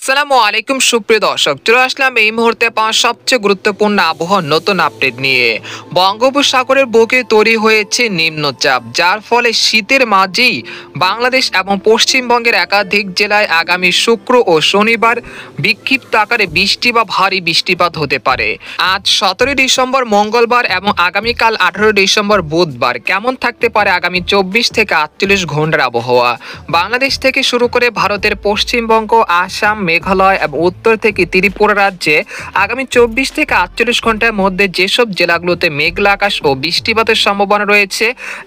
আসসালামু আলাইকুম সুপ্রিয় দর্শক, চলে আসলাম এই মুহূর্তে পাওয়া সবচেয়ে গুরুত্বপূর্ণ আবহাওয়ার নতুন আপডেট নিয়ে। বঙ্গোপসাগরের বুকে তৈরি হয়েছে নিম্নচাপ, যার ফলে শীতের মাঝেই বাংলাদেশ এবং পশ্চিমবঙ্গের একাধিক জেলায় আগামী শুক্র ও শনিবার বিক্ষিপ্ত আকারে বৃষ্টি বা ভারী বৃষ্টিপাত হতে পারে। আজ 17 ডিসেম্বর মঙ্গলবার এবং আগামীকাল 18 ডিসেম্বর বুধবার কেমন থাকতে পারে আগামী 24 থেকে 48 ঘন্টার আবহাওয়া। বাংলাদেশ থেকে শুরু করে ভারতের পশ্চিমবঙ্গ, আসাম, মেঘালয় এবং উত্তর থেকে ত্রিপুরা রাজ্যে আগামী 24 থেকে 48 ঘন্টার মধ্যে যেসব জেলাগুলোতে মেঘলা আকাশ ও বৃষ্টিপাতের সম্ভাবনা রয়েছে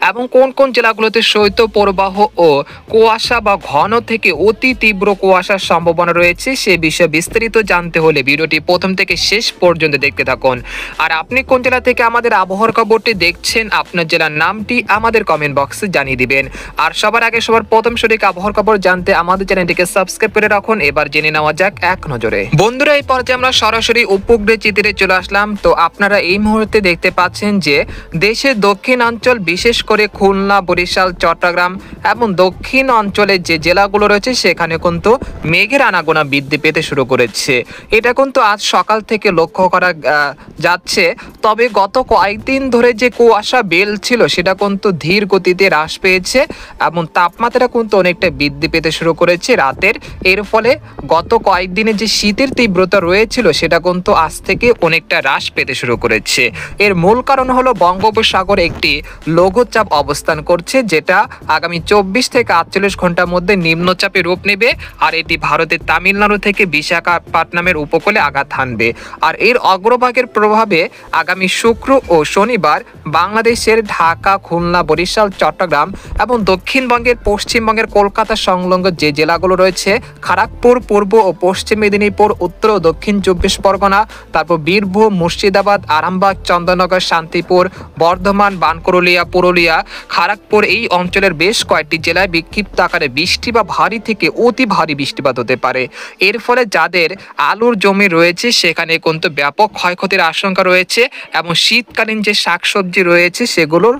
এবং কোন কোন জেলাগুলোতে শৈত্যপ্রবাহ ও কুয়াশা বা ঘন থেকে অতি তীব্র কুয়াশার সম্ভাবনা রয়েছে সে বিষয়ে বিস্তারিত জানতে হলে ভিডিওটি প্রথম থেকে শেষ পর্যন্ত দেখতে থাকুন। আর আপনি কোন জেলা থেকে আমাদের আবহাওয়ার খবরটি দেখছেন, আপনার জেলার নামটি আমাদের কমেন্ট বক্সে জানিয়ে দিবেন। আর সবার আগে সবার প্রথম সঠিক আবহাওয়ার খবর জানতে আমাদের চ্যানেলটিকে সাবস্ক্রাইব করে রাখুন। এবার জেনে নেওয়া যাক এক নজরে। বন্ধুরা, এই পর্যায়ে আমরা সরাসরি উপগ্রহ চিত্রে চলে আসলাম। তো আপনারা এই মুহূর্তে দেখতে পাচ্ছেন যে দেশের দক্ষিণাঞ্চল বিশেষ করে খুলনা, বরিশাল, চট্টগ্রাম এবং দক্ষিণ অঞ্চলের যে জেলাগুলো রয়েছে সেখানে কিন্তু মেঘের আনাগোনা বৃদ্ধি পেতে শুরু করেছে। এটা কিন্তু আজ সকাল থেকে লক্ষ্য করা যাচ্ছে। তবে গত কয়েকদিন ধরে যে কুয়াশা বেল ছিল সেটা কিন্তু ধীর গতিতে হ্রাস পেয়েছে এবং তাপমাত্রা কিন্তু অনেকটা বৃদ্ধি পেতে শুরু করেছে রাতের। এর ফলে গত কয়েকদিনে যে শীতের তীব্রতা রয়েছিল সেটা কিন্তু আজ থেকে অনেকটা হ্রাস পেতে শুরু করেছে। এর মূল কারণ হলো বঙ্গোপসাগরে একটি লঘুচাপ অবস্থান করছে, যেটা আগামী 24 থেকে 48 ঘন্টার মধ্যে নিম্নচাপে রূপ নেবে। আর এটি ভারতের তামিলনাড়ু থেকে বিশাখাপত্তনমের উপকূলে আঘাত হানবে। আর এর অগ্রভাগের প্রভাবে আগামী শুক্র ও শনিবার বাংলাদেশের ঢাকা, খুলনা, বরিশাল, চট্টগ্রাম এবং দক্ষিণবঙ্গের পশ্চিমবঙ্গের কলকাতা সংলগ্ন যে জেলাগুলো রয়েছে খড়গপুর, পূর্ব ও পশ্চিম মেদিনীপুর, উত্তর ও দক্ষিণ 24 পরগনা, তারপর বীরভূম, মুর্শিদাবাদ, আরামবাগ, চন্দননগর, শান্তিপুর, বর্ধমান, বানকুরুলিয়া, পুরুলিয়া, খড়গপুর এই অঞ্চলের বেশ কয়েকটি জেলায় বিক্ষিপ্ত আকারে বৃষ্টি বা ভারী থেকে অতি ভারী বৃষ্টিপাত হতে পারে। এর ফলে যাদের আলুর জমি রয়েছে সেখানে কিন্তু ব্যাপক ক্ষয়ক্ষতির আশঙ্কা রয়েছে এবং শীতকালীন যে শাকসবজি রয়েছে সেগুলোর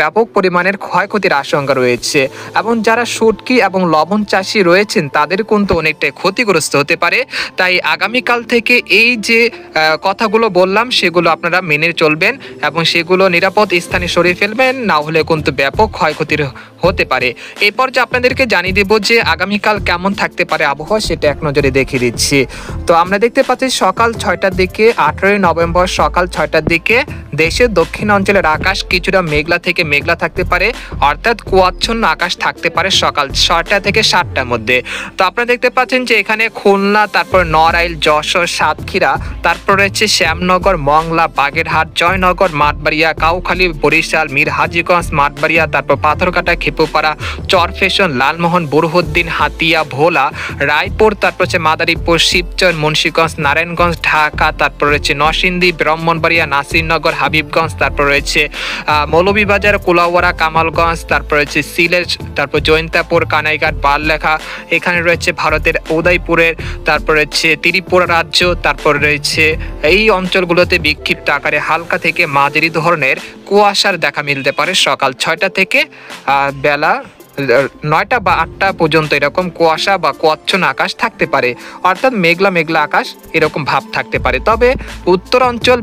ব্যাপক পরিমাণের ক্ষয়ক্ষতির আশঙ্কা রয়েছে। এবং যারা শুটকি এবং লবণ চাষি রয়েছেন তাদের কিন্তু অনেকটাই ক্ষতিগ্রস্ত হতে পারে। তাই আগামীকাল থেকে এই যে কথাগুলো বললাম সেগুলো আপনারা মেনে চলবেন এবং সেগুলো নিরাপদ স্থানে সরিয়ে ফেলবেন, না হলে কিন্তু ব্যাপক ক্ষয়ক্ষতির হতে পারে। এরপর যে আপনাদেরকে জানিয়ে দেব যে আগামীকাল কেমন থাকতে পারে আবহাওয়া সেটা এক নজরে দেখিয়ে দিচ্ছি। তো আমরা দেখতে পাচ্ছি সকাল 6টার দিকে 18 নভেম্বর সকাল 6টার দিকে দেশের দক্ষিণ অঞ্চলের আকাশ কিছুটা মেঘলা থেকে মেঘলা থাকতে পারে, অর্থাৎ কুয়াচ্ছন্ন আকাশ থাকতে পারে সকাল 6টা থেকে 7টার মধ্যে। তো আপনারা দেখতে পাচ্ছেন যে এখানে খুলনা, তারপর নড়াইল, যশোর, সাতক্ষীরা, তারপর রয়েছে শ্যামনগর, মংলা, বাগেরহাট, জয়নগর, মাঠবাড়িয়া, কাউখালী, বরিশাল, মিরহাজিগঞ্জ, মাঠবাড়িয়া, তারপর পাথরঘাটা, খেপুপাড়া, চরফেশন, লালমোহন, বুরহুদ্দিন, হাতিয়া, ভোলা, রায়পুর, তারপর হচ্ছে মাদারীপুর, শিবচর, মুন্সিগঞ্জ, নারায়ণগঞ্জ, ঢাকা, তারপর রয়েছে নরসিংদী, ব্রাহ্মণবাড়িয়া, নাসিরনগর, হাবিবগঞ্জ, তারপর রয়েছে মৌলভীবাজার, কুলাউড়া, কামালগঞ্জ, তারপর রয়েছে সিলেট, তারপর জয়ন্তাপুর, কানাইঘাট, বারলেখা, এখানে রয়েছে ভারতের উদয়পুরের, তারপর রয়েছে ত্রিপুরা রাজ্য, তারপর রয়েছে এই অঞ্চলগুলোতে বিক্ষিপ্ত আকারে হালকা থেকে মাঝারি ধরনের কুয়াশার দেখা মিলতে পারে সকাল 6টা থেকে বেলা 9টা বা 8টা পর্যন্ত এরকম কুয়াশা বা কুয়াচ্ছন্ন আকাশ থাকতে পারে, অর্থাৎ মেঘলা মেঘলা আকাশ এরকম ভাব থাকতে পারে। তবে উত্তর অঞ্চল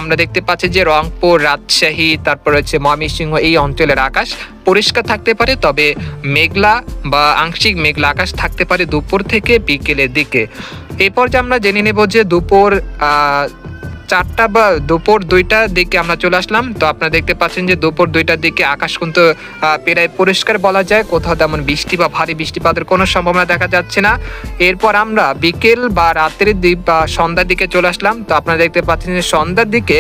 আমরা দেখতে পাচ্ছি যে রংপুর, রাজশাহী, তারপর হচ্ছে ময়মনসিংহ এই অঞ্চলের আকাশ পরিষ্কার থাকতে পারে, তবে মেঘলা বা আংশিক মেঘলা আকাশ থাকতে পারে দুপুর থেকে বিকেলের দিকে। এরপর যে আমরা জেনে নেব যে দুপুর 4টা বা দুপুর 2টার দিকে আমরা চলে আসলাম। তো আপনারা দেখতে পাচ্ছেন যে দুপুর 2টার দিকে আকাশ কিন্তু প্রায় পরিষ্কার বলা যায়, কোথাও তেমন বৃষ্টি বা ভারী বৃষ্টিপাতের কোনো সম্ভাবনা দেখা যাচ্ছে না। এরপর আমরা বিকেল বা রাত্রির দিক বা সন্ধ্যার দিকে চলে আসলাম। তো আপনারা দেখতে পাচ্ছেন যে সন্ধ্যার দিকে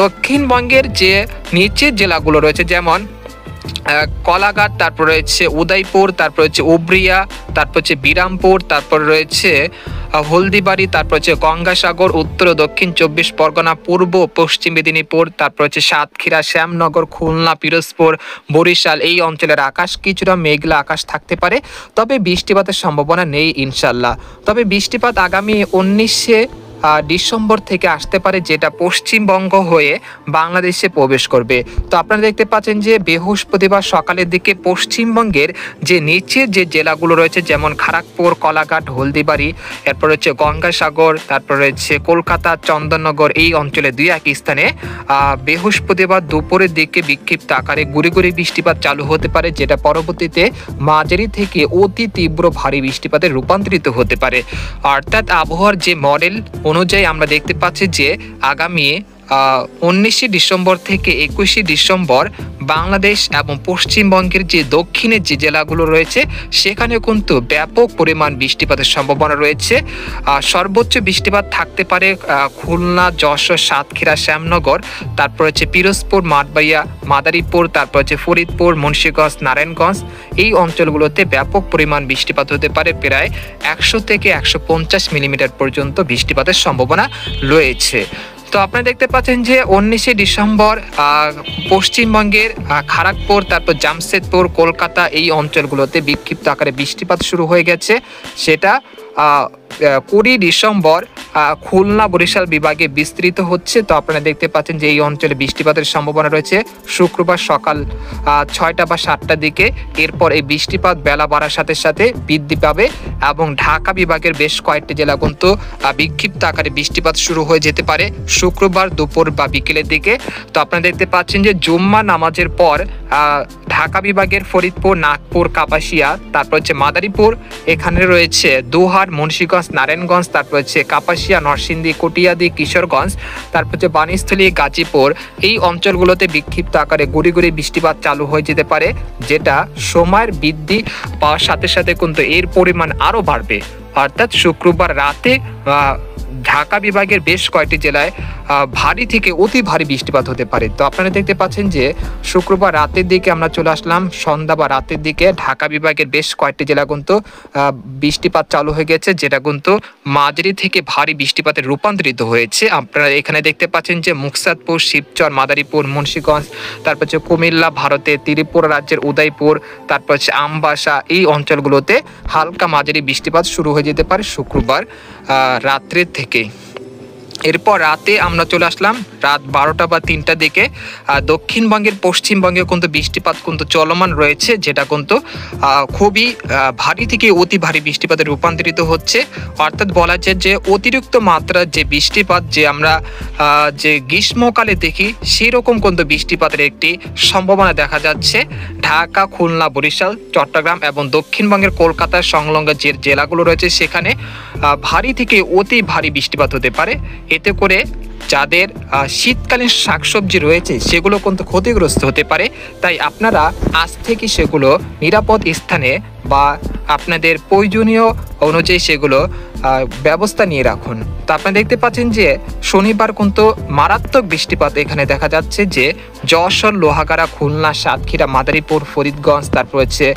দক্ষিণবঙ্গের যে নিচের জেলাগুলো রয়েছে যেমন কলাঘাট, তারপর রয়েছে উদয়পুর, তারপর হচ্ছে উবরিয়া, তারপর হচ্ছে বিরামপুর, তারপর রয়েছে হলদিবাড়ি, তারপর হচ্ছে গঙ্গাসাগর, উত্তর ও দক্ষিণ 24 পরগনা, পূর্ব ও পশ্চিম মেদিনীপুর, তারপর হচ্ছে সাতক্ষীরা, শ্যামনগর, খুলনা, পিরোজপুর, বরিশাল এই অঞ্চলের আকাশ কিছুটা মেঘলা আকাশ থাকতে পারে, তবে বৃষ্টিপাতের সম্ভাবনা নেই ইনশাল্লাহ। তবে বৃষ্টিপাত আগামী 19 ডিসেম্বর থেকে আসতে পারে, যেটা পশ্চিমবঙ্গ হয়ে বাংলাদেশে প্রবেশ করবে। তো আপনারা দেখতে পাচ্ছেন যে বৃহস্পতিবার সকালের দিকে পশ্চিমবঙ্গের যে নিচের যে জেলাগুলো রয়েছে, যেমন খড়গপুর, কোলাঘাট, হলদিবাড়ি, এরপর হচ্ছে গঙ্গাসাগর, তারপর রয়েছে কলকাতা, চন্দননগর, এই অঞ্চলে দুই এক স্থানে বৃহস্পতিবার দুপুরের দিকে বিক্ষিপ্ত আকারে গুড়ি গুড়ি বৃষ্টিপাত চালু হতে পারে, যেটা পরবর্তীতে মাঝারি থেকে অতি তীব্র ভারী বৃষ্টিপাতে রূপান্তরিত হতে পারে। অর্থাৎ আবহাওয়ার যে মডেল অনুযায়ী আমরা দেখতে পাচ্ছি যে আগামী 19 ডিসেম্বর থেকে 21 ডিসেম্বর বাংলাদেশ এবং পশ্চিমবঙ্গের যে দক্ষিণের যে জেলাগুলো রয়েছে সেখানে কিন্তু ব্যাপক পরিমাণ বৃষ্টিপাতের সম্ভাবনা রয়েছে। সর্বোচ্চ বৃষ্টিপাত থাকতে পারে খুলনা, যশোর, সাতক্ষীরা, শ্যামনগর, তারপর হচ্ছে পিরোজপুর, মাঠবাড়িয়া, মাদারীপুর, তারপর হচ্ছে ফরিদপুর, মুন্সিগঞ্জ, নারায়ণগঞ্জ, এই অঞ্চলগুলোতে ব্যাপক পরিমাণ বৃষ্টিপাত হতে পারে। প্রায় 100 থেকে 150 মিলিমিটার পর্যন্ত বৃষ্টিপাতের সম্ভাবনা রয়েছে। তো আপনারা দেখতে পাচ্ছেন যে 19 ডিসেম্বর পশ্চিমবঙ্গের খড়গপুর, তারপর জামশেদপুর, কলকাতা, এই অঞ্চলগুলোতে বিক্ষিপ্ত আকারে বৃষ্টিপাত শুরু হয়ে গেছে। সেটা 20 ডিসেম্বর খুলনা, বরিশাল বিভাগে বিস্তৃত হচ্ছে। তো আপনারা দেখতে পাচ্ছেন যে এই অঞ্চলে বৃষ্টিপাতের সম্ভাবনা রয়েছে শুক্রবার সকাল 6টা বা 7টার দিকে। এরপর এই বৃষ্টিপাত বেলা বাড়ার সাথে সাথে বৃদ্ধি পাবে এবং ঢাকা বিভাগের বেশ কয়েকটি জেলা কিন্তু বিক্ষিপ্ত আকারে বৃষ্টিপাত শুরু হয়ে যেতে পারে শুক্রবার দুপুর বা বিকেলের দিকে। তো আপনারা দেখতে পাচ্ছেন যে জুম্মা নামাজের পর ঢাকা বিভাগের ফরিদপুর, নাগপুর, কাপাসিয়া, তারপর হচ্ছে মাদারীপুর, এখানে রয়েছে দোহার, মুন্সিগঞ্জ, নারায়ণগঞ্জ, তারপর হচ্ছে কাপাসিয়া, নরসিংদী, কটিয়াদি, কিশোরগঞ্জ, তারপর হচ্ছে বাণীস্থলী, গাজীপুর, এই অঞ্চলগুলোতে বিক্ষিপ্ত আকারে গুড়ি গুড়ি বৃষ্টিপাত চালু হয়ে যেতে পারে, যেটা সময়ের বৃদ্ধি পাওয়ার সাথে সাথে কিন্তু এর পরিমাণ আরও বাড়বে। অর্থাৎ শুক্রবার রাতে ঢাকা বিভাগের বেশ কয়েকটি জেলায় ভারী থেকে অতি ভারী বৃষ্টিপাত হতে পারে। তো আপনারা দেখতে পাচ্ছেন যে শুক্রবার রাতের দিকে আমরা চলে আসলাম, সন্ধ্যা বা রাতের দিকে ঢাকা বিভাগের বেশ কয়েকটি জেলা কিন্তু বৃষ্টিপাত চালু হয়ে গেছে, যেটা কিন্তু মাঝারি থেকে ভারী বৃষ্টিপাতে রূপান্তরিত হয়েছে। আপনারা এখানে দেখতে পাচ্ছেন যে মুকসাদপুর, শিবচর, মাদারীপুর, মুন্সিগঞ্জ, তারপর হচ্ছে কুমিল্লা, ভারতের ত্রিপুরা রাজ্যের উদয়পুর, তারপর হচ্ছে আমবাসা, এই অঞ্চলগুলোতে হালকা মাঝারি বৃষ্টিপাত শুরু হয়ে যেতে পারে শুক্রবার রাত্রের থেকে। এরপর রাতে আমরা চলে আসলাম রাত 12টা বা 3টার দিকে। দক্ষিণবঙ্গের পশ্চিমবঙ্গে কিন্তু বৃষ্টিপাত কিন্তু চলমান রয়েছে, যেটা কিন্তু খুবই ভারী থেকে অতি ভারী বৃষ্টিপাতে রূপান্তরিত হচ্ছে। অর্থাৎ বলা যায় যে অতিরিক্ত মাত্রার যে বৃষ্টিপাত যে আমরা যে গ্রীষ্মকালে দেখি সেরকম কিন্তু বৃষ্টিপাতের একটি সম্ভাবনা দেখা যাচ্ছে ঢাকা, খুলনা, বরিশাল, চট্টগ্রাম এবং দক্ষিণবঙ্গের কলকাতার সংলগ্ন যে জেলাগুলো রয়েছে সেখানে ভারী থেকে অতি ভারী বৃষ্টিপাত হতে পারে। এতে করে যাদের শীতকালীন শাকসবজি রয়েছে সেগুলো কিন্তু ক্ষতিগ্রস্ত হতে পারে। তাই আপনারা আজ থেকে সেগুলো নিরাপদ স্থানে বা আপনাদের প্রয়োজনীয় অনুযায়ী সেগুলো ব্যবস্থা নিয়ে রাখুন। তো আপনারা দেখতে পাচ্ছেন যে শনিবার কিন্তু মারাত্মক বৃষ্টিপাত এখানে দেখা যাচ্ছে, যে যশোর, লোহাগাড়া, খুলনা, সাতক্ষীরা, মাদারীপুর, ফরিদগঞ্জ, তারপর হচ্ছে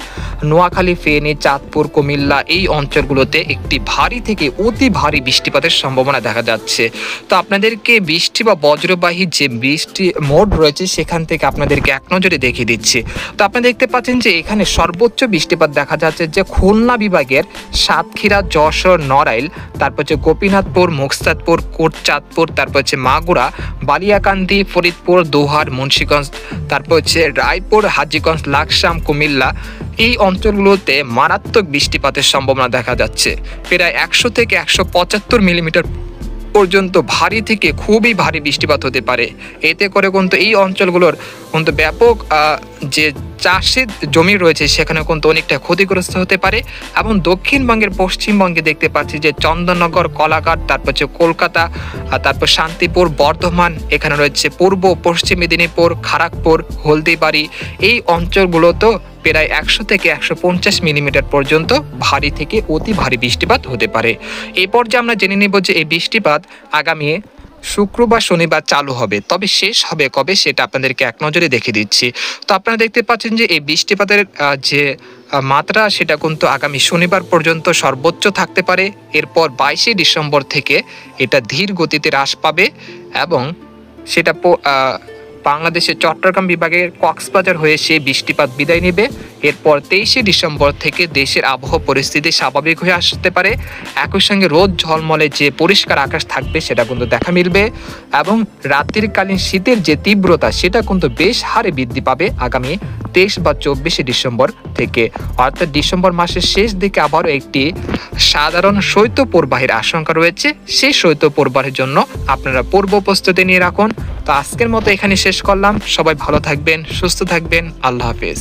নোয়াখালী, ফেনী, চাঁদপুর, কুমিল্লা, এই অঞ্চলগুলোতে একটি ভারী থেকে অতি ভারী বৃষ্টিপাতের সম্ভাবনা দেখা যাচ্ছে। তো আপনাদেরকে বৃষ্টি বা বজ্রবাহী যে বৃষ্টি মোড রয়েছে সেখান থেকে আপনাদেরকে এক নজরে দেখিয়ে দিচ্ছি। তো আপনারা দেখতে পাচ্ছেন যে এখানে সর্বোচ্চ বৃষ্টিপাত দেখা যাচ্ছে যে খুলনা বিভাগের সাতক্ষীরা, যশোর, নড়াইল, তারপর হচ্ছে গোপীনাথপুর, মুকসাদপুর, কোটচাঁদপুর, তারপর হচ্ছে মাগুরা, বালিয়াকান্দি, ফরিদপুর, দোহার, মুন্সিগঞ্জ, তারপর হচ্ছে রায়পুর, হাজীগঞ্জ, লাকসাম, কুমিল্লা, এই অঞ্চলগুলোতে মারাত্মক বৃষ্টিপাতের সম্ভাবনা দেখা যাচ্ছে। প্রায় 100 থেকে 175 মিলিমিটার পর্যন্ত ভারী থেকে খুবই ভারী বৃষ্টিপাত হতে পারে। এতে করে কিন্তু এই অঞ্চলগুলোর কিন্তু ব্যাপক যে চাষের জমি রয়েছে সেখানে কিন্তু অনেকটা ক্ষতিগ্রস্ত হতে পারে। এবং দক্ষিণবঙ্গের পশ্চিমবঙ্গে দেখতে পাচ্ছি যে চন্দননগর, কোলাঘাট, তারপর হচ্ছে কলকাতা, তারপর শান্তিপুর, বর্ধমান, এখানে রয়েছে পূর্ব পশ্চিম মেদিনীপুর, খড়গপুর, হলদিবাড়ি, এই অঞ্চলগুলোতেও প্রায় 100 থেকে 150 মিলিমিটার পর্যন্ত ভারী থেকে অতি ভারী বৃষ্টিপাত হতে পারে। এই পর্যায়ে আমরা জেনে নেব যে এই বৃষ্টিপাত আগামী শুক্রবার, শনিবার চালু হবে, তবে শেষ হবে কবে সেটা আপনাদেরকে এক নজরে দেখিয়ে দিচ্ছি। তো আপনারা দেখতে পাচ্ছেন যে এই বৃষ্টিপাতের যে মাত্রা সেটা কিন্তু আগামী শনিবার পর্যন্ত সর্বোচ্চ থাকতে পারে। এরপর 22 ডিসেম্বর থেকে এটা ধীর গতিতে হ্রাস পাবে এবং সেটা বাংলাদেশের চট্টগ্রাম বিভাগের কক্সবাজার হয়ে সেই বৃষ্টিপাত বিদায় নেবে। এরপর 23শে ডিসেম্বর থেকে দেশের আবহাওয়া পরিস্থিতি স্বাভাবিক হয়ে আসতে পারে। একই সঙ্গে রোদ ঝলমলে যে পরিষ্কার আকাশ থাকবে সেটা কিন্তু দেখা মিলবে এবং রাত্রিকালীন শীতের যে তীব্রতা সেটা কিন্তু বেশ হারে বৃদ্ধি পাবে আগামী 23 বা 24শে ডিসেম্বর থেকে। অর্থাৎ ডিসেম্বর মাসের শেষ দিকে আবারও একটি সাধারণ শৈত্যপ্রবাহের আশঙ্কা রয়েছে। সেই শৈত্যপ্রবাহের জন্য আপনারা পূর্ব প্রস্তুতি নিয়ে রাখুন। তো আজকের মতো এখানে শেষ করলাম। সবাই ভালো থাকবেন, সুস্থ থাকবেন। আল্লাহ হাফেজ।